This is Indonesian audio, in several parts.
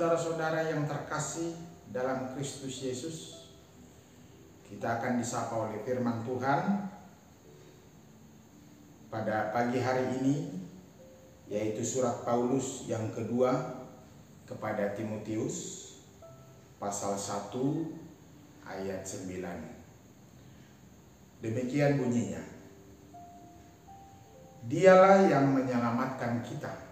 saudara-saudara yang terkasih dalam Kristus Yesus, kita akan disapa oleh firman Tuhan pada pagi hari ini, yaitu surat Paulus yang kedua kepada Timotius, pasal 1 ayat 9. Demikian bunyinya. Dialah yang menyelamatkan kita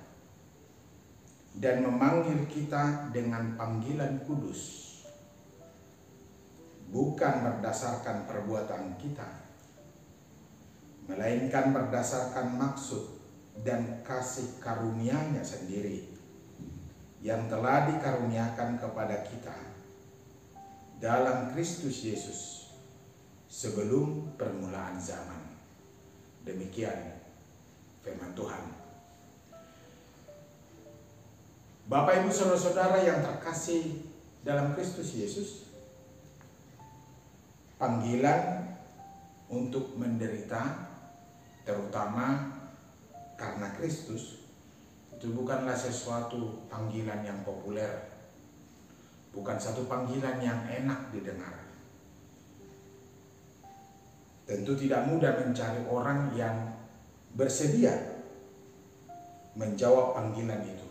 dan memanggil kita dengan panggilan kudus, bukan berdasarkan perbuatan kita, melainkan berdasarkan maksud dan kasih karunia-Nya sendiri yang telah dikaruniakan kepada kita dalam Kristus Yesus sebelum permulaan zaman. Demikian firman Tuhan. Bapak, Ibu, saudara-saudara yang terkasih dalam Kristus Yesus, panggilan untuk menderita, terutama karena Kristus, itu bukanlah sesuatu panggilan yang populer, bukan satu panggilan yang enak didengar. Tentu tidak mudah mencari orang yang bersedia menjawab panggilan itu.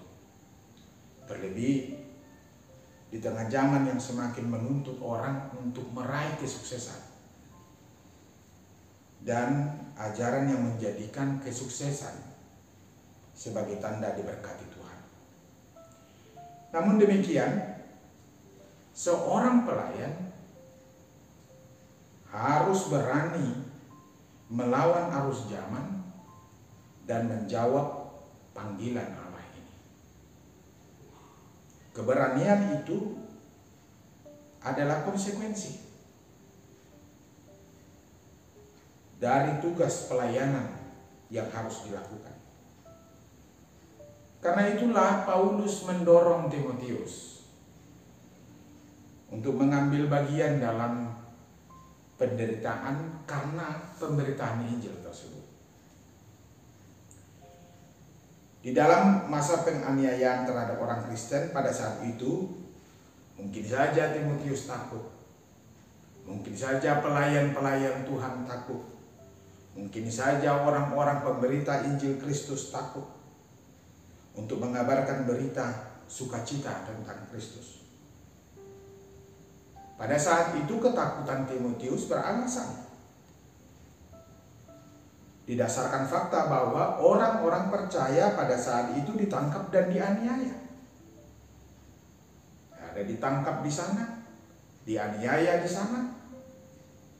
Terlebih di tengah zaman yang semakin menuntut orang untuk meraih kesuksesan dan ajaran yang menjadikan kesuksesan sebagai tanda diberkati Tuhan. Namun demikian, seorang pelayan harus berani melawan arus zaman dan menjawab panggilan Allah ini. Keberanian itu adalah konsekuensi dari tugas pelayanan yang harus dilakukan. Karena itulah Paulus mendorong Timotius untuk mengambil bagian dalam penderitaan karena pemberitaan Injil tersebut. Di dalam masa penganiayaan terhadap orang Kristen pada saat itu, mungkin saja Timotius takut. Mungkin saja pelayan-pelayan Tuhan takut. Mungkin saja orang-orang pemberita Injil Kristus takut untuk mengabarkan berita sukacita tentang Kristus. Pada saat itu ketakutan Timotius beralasan, didasarkan fakta bahwa orang-orang percaya pada saat itu ditangkap dan dianiaya. Ada ditangkap di sana, dianiaya di sana.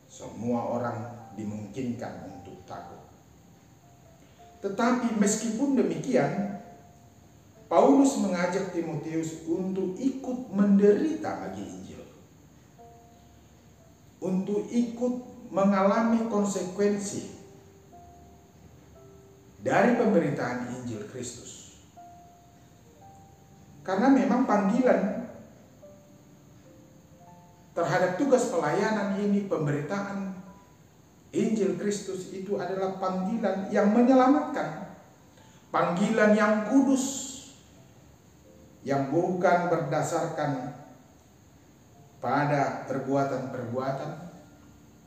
Semua orang dimungkinkan untuk takut. Tetapi meskipun demikian, Paulus mengajak Timotius untuk ikut menderita bagi Injil, untuk ikut mengalami konsekuensi dari pemberitaan Injil Kristus. Karena memang panggilan terhadap tugas pelayanan ini, pemberitaan Injil Kristus itu adalah panggilan yang menyelamatkan, panggilan yang kudus, yang bukan berdasarkan pada perbuatan-perbuatan,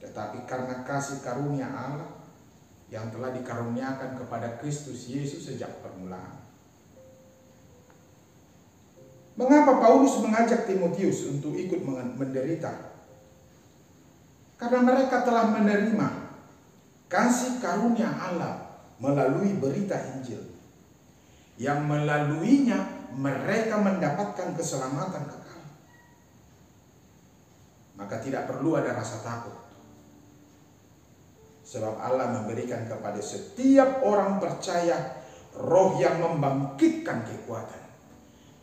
tetapi karena kasih karunia Allah yang telah dikaruniakan kepada Kristus Yesus sejak permulaan. Mengapa Paulus mengajak Timotius untuk ikut menderita? Karena mereka telah menerima kasih karunia Allah melalui berita Injil, yang melaluinya mereka mendapatkan keselamatan kekal. Maka tidak perlu ada rasa takut, sebab Allah memberikan kepada setiap orang percaya roh yang membangkitkan kekuatan,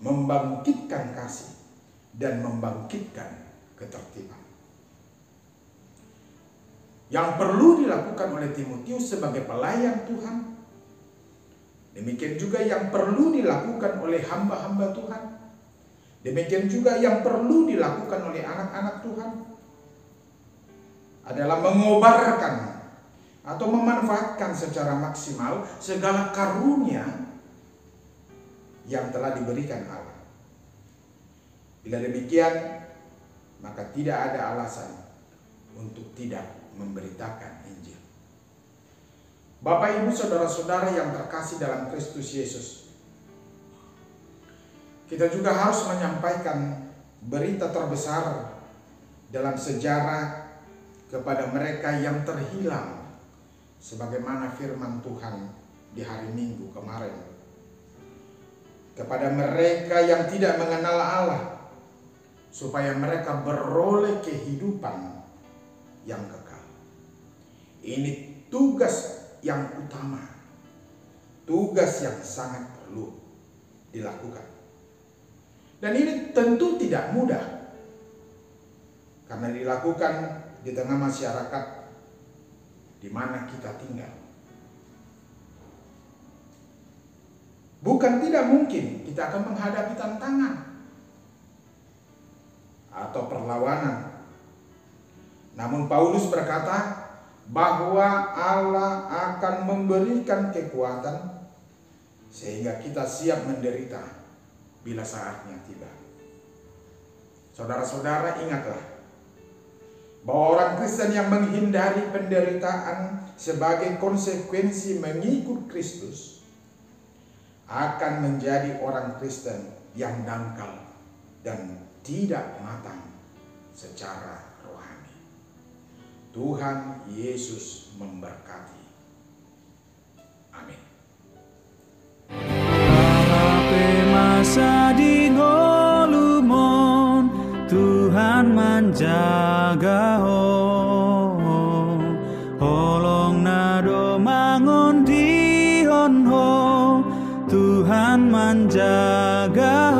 membangkitkan kasih, dan membangkitkan ketertiban. Yang perlu dilakukan oleh Timotius sebagai pelayan Tuhan, demikian juga yang perlu dilakukan oleh hamba-hamba Tuhan, demikian juga yang perlu dilakukan oleh anak-anak Tuhan, adalah mengobarkan atau memanfaatkan secara maksimal segala karunia yang telah diberikan Allah. Bila demikian, maka tidak ada alasan untuk tidak memberitakan Injil. Bapak, Ibu, saudara-saudara yang terkasih dalam Kristus Yesus, kita juga harus menyampaikan berita terbesar dalam sejarah kepada mereka yang terhilang, sebagaimana firman Tuhan di hari Minggu kemarin. Kepada mereka yang tidak mengenal Allah, supaya mereka beroleh kehidupan yang kekal. Ini tugas yang utama, tugas yang sangat perlu dilakukan. Dan ini tentu tidak mudah, karena dilakukan di tengah masyarakat di mana kita tinggal. Bukan tidak mungkin kita akan menghadapi tantangan atau perlawanan. Namun Paulus berkata bahwa Allah akan memberikan kekuatan sehingga kita siap menderita bila saatnya tiba. Saudara-saudara, ingatlah bahwa orang Kristen yang menghindari penderitaan sebagai konsekuensi mengikut Kristus akan menjadi orang Kristen yang dangkal dan tidak matang secara rohani. Tuhan Yesus memberkati. Amin. Masa di golumon Tuhan menjaga holong nado mangon di honho Tuhan menjaga